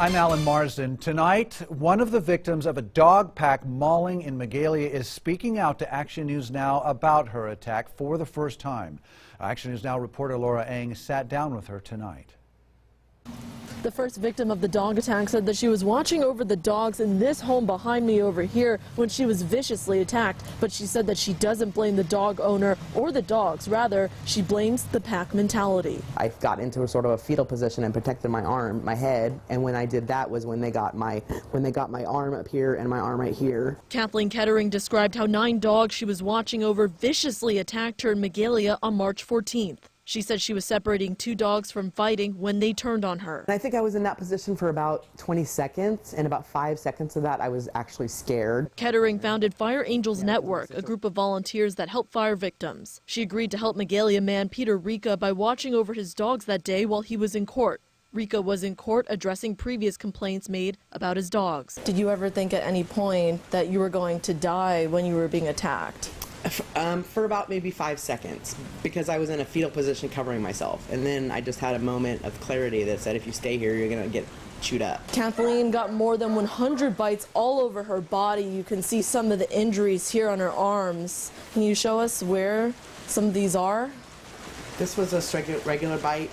I'm Alan Marsden. Tonight, one of the victims of a dog pack mauling in Magalia is speaking out to Action News Now about her attack for the first time. Action News Now reporter Laura Eng sat down with her tonight. The first victim of the dog attack said that she was watching over the dogs in this home behind me over here when she was viciously attacked. But she said that she doesn't blame the dog owner or the dogs. Rather, she blames the pack mentality. I got into a sort of a fetal position and protected my arm, my head, and when I did that was when they got my arm up here and my arm right here. Kathleen Kettering described how 9 dogs she was watching over viciously attacked her in Magalia on March 14th. She said she was separating 2 dogs from fighting when they turned on her. I think I was in that position for about 20 seconds, and about 5 seconds of that I was actually scared. Kettering founded Fire Angels Network, a group of volunteers that help fire victims. She agreed to help Magalia man Peter Rica by watching over his dogs that day while he was in court. Rica was in court addressing previous complaints made about his dogs. Did you ever think at any point that you were going to die when you were being attacked? For about maybe 5 seconds, because I was in a fetal position covering myself, and then I just had a moment of clarity that said if you stay here you're gonna get chewed up. Kathleen got more than 100 bites all over her body. You can see some of the injuries here on her arms. Can you show us where some of these are? This was a regular bite.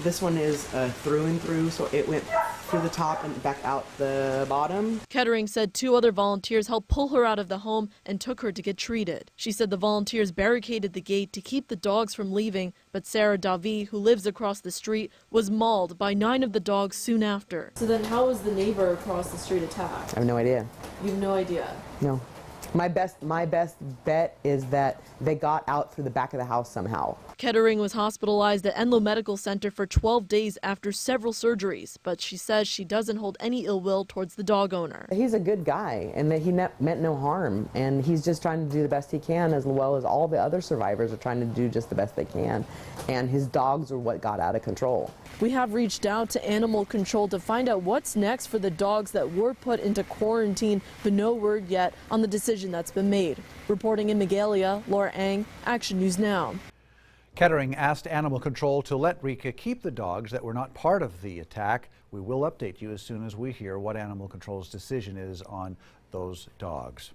This one is through and through, so it went through the top and back out the bottom. Kettering said 2 other volunteers helped pull her out of the home and took her to get treated. She said the volunteers barricaded the gate to keep the dogs from leaving, but Sarah Davi, who lives across the street, was mauled by 9 of the dogs soon after. So then how was the neighbor across the street attacked? I have no idea. You have no idea? No. My best bet is that they got out through the back of the house somehow. Kettering was hospitalized at Enloe Medical Center for 12 days after several surgeries, but she says she doesn't hold any ill will towards the dog owner. He's a good guy, and that he meant no harm, and he's just trying to do the best he can, as well as all the other survivors are trying to do just the best they can, and his dogs are what got out of control. We have reached out to animal control to find out what's next for the dogs that were put into quarantine, but no word yet on the decision that's been made. Reporting in Magalia, Laura Eng, Action News Now. Kettering asked Animal Control to let Rica keep the dogs that were not part of the attack. We will update you as soon as we hear what Animal Control's decision is on those dogs.